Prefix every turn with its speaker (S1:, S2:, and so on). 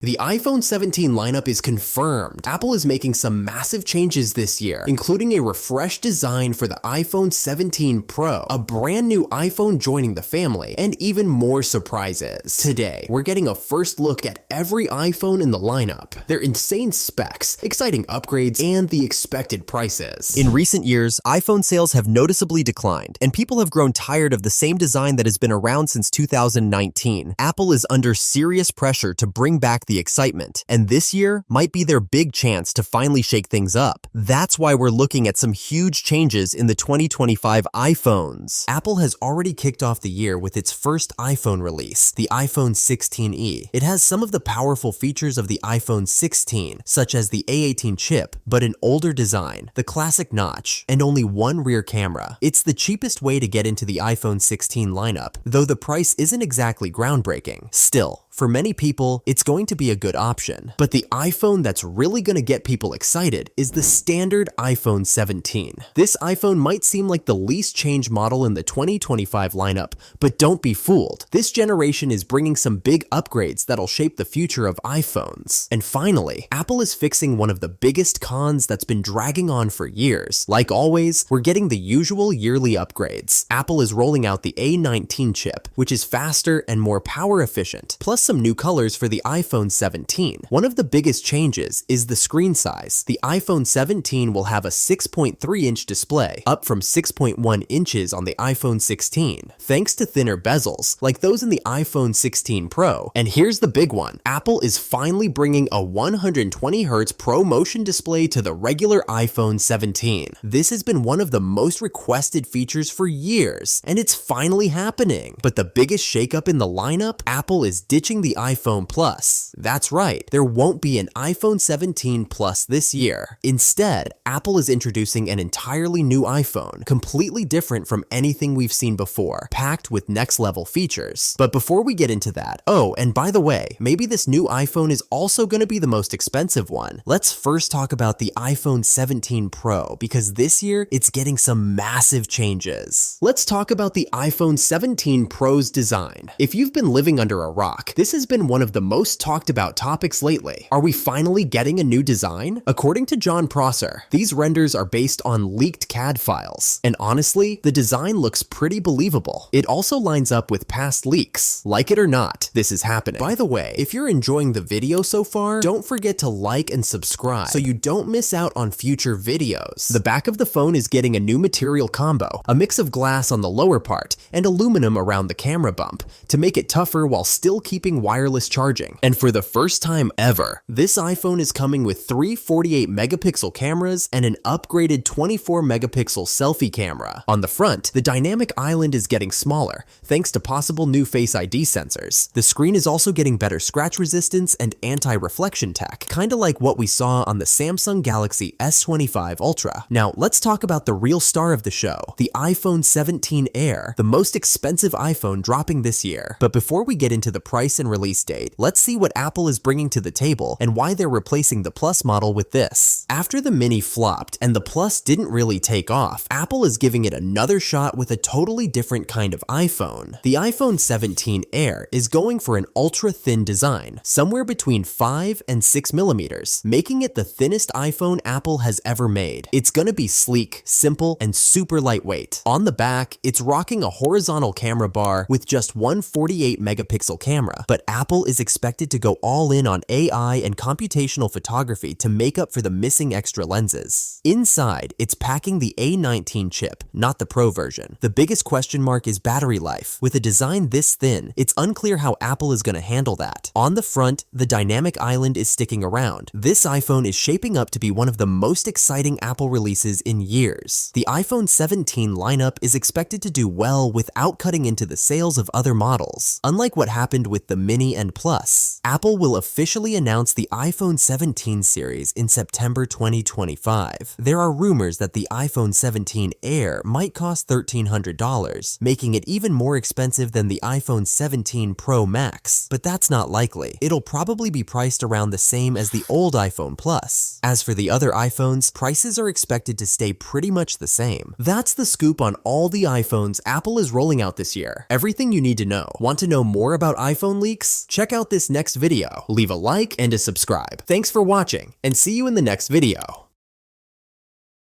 S1: The iPhone 17 lineup is confirmed. Apple is making some massive changes this year, including a refreshed design for the iPhone 17 Pro, a brand new iPhone joining the family, and even more surprises. Today, we're getting a first look at every iPhone in the lineup, their insane specs, exciting upgrades, and the expected prices.
S2: In recent years, iPhone sales have noticeably declined, and people have grown tired of the same design that has been around since 2019. Apple is under serious pressure to bring back the excitement, and this year might be their big chance to finally shake things up. That's why we're looking at some huge changes in the 2025 iPhones. Apple has already kicked off the year with its first iPhone release, the iPhone 16e. It has some of the powerful features of the iPhone 16, such as the A18 chip, but an older design, the classic notch, and only one rear camera. It's the cheapest way to get into the iPhone 16 lineup, though the price isn't exactly groundbreaking. Still, for many people, it's going to be a good option. But the iPhone that's really going to get people excited is the standard iPhone 17. This iPhone might seem like the least changed model in the 2025 lineup, but don't be fooled. This generation is bringing some big upgrades that'll shape the future of iPhones. And finally, Apple is fixing one of the biggest cons that's been dragging on for years. Like always, we're getting the usual yearly upgrades. Apple is rolling out the A19 chip, which is faster and more power efficient, plus some new colors for the iPhone 17. One of the biggest changes is the screen size. The iPhone 17 will have a 6.3-inch display, up from 6.1 inches on the iPhone 16, thanks to thinner bezels, like those in the iPhone 16 Pro. And here's the big one. Apple is finally bringing a 120Hz ProMotion display to the regular iPhone 17. This has been one of the most requested features for years, and it's finally happening. But the biggest shakeup in the lineup? Apple is ditching the iPhone Plus. That's right, there won't be an iPhone 17 Plus this year. Instead, Apple is introducing an entirely new iPhone, completely different from anything we've seen before, packed with next-level features. But before we get into that, oh, and by the way, maybe this new iPhone is also going to be the most expensive one. Let's first talk about the iPhone 17 Pro, because this year, it's getting some massive changes. Let's talk about the iPhone 17 Pro's design. If you've been living under a rock, this has been one of the most talked about topics lately. Are we finally getting a new design? According to John Prosser, these renders are based on leaked CAD files. And honestly, the design looks pretty believable. It also lines up with past leaks. Like it or not, this is happening. By the way, if you're enjoying the video so far, don't forget to like and subscribe so you don't miss out on future videos. The back of the phone is getting a new material combo, a mix of glass on the lower part and aluminum around the camera bump to make it tougher while still keeping wireless charging. And for the first time ever, this iPhone is coming with three 48-megapixel cameras and an upgraded 24-megapixel selfie camera. On the front, the dynamic island is getting smaller, thanks to possible new Face ID sensors. The screen is also getting better scratch resistance and anti-reflection tech, kinda like what we saw on the Samsung Galaxy S25 Ultra. Now, let's talk about the real star of the show, the iPhone 17 Air, the most expensive iPhone dropping this year. But before we get into the price and release date, let's see what Apple is bringing to the table and why they're replacing the Plus model with this. After the Mini flopped and the Plus didn't really take off, Apple is giving it another shot with a totally different kind of iPhone. The iPhone 17 Air is going for an ultra-thin design, somewhere between 5 and 6 millimeters, making it the thinnest iPhone Apple has ever made. It's gonna be sleek, simple, and super lightweight. On the back, it's rocking a horizontal camera bar with just one 48-megapixel camera, but Apple is expected to go all in on AI and computational photography to make up for the missing extra lenses. Inside, it's packing the A19 chip, not the Pro version. The biggest question mark is battery life. With a design this thin, it's unclear how Apple is going to handle that. On the front, the dynamic island is sticking around. This iPhone is shaping up to be one of the most exciting Apple releases in years. The iPhone 17 lineup is expected to do well without cutting into the sales of other models. Unlike what happened with the Mini and Plus, Apple will officially announce the iPhone 17 series in September 2025. There are rumors that the iPhone 17 Air might cost $1,300, making it even more expensive than the iPhone 17 Pro Max, but that's not likely. It'll probably be priced around the same as the old iPhone Plus. As for the other iPhones, prices are expected to stay pretty much the same. That's the scoop on all the iPhones Apple is rolling out this year. Everything you need to know. Want to know more about iPhone leaks?
S1: leaks? Check out this next video, leave a like and a subscribe. Thanks for watching, and see you in the next video.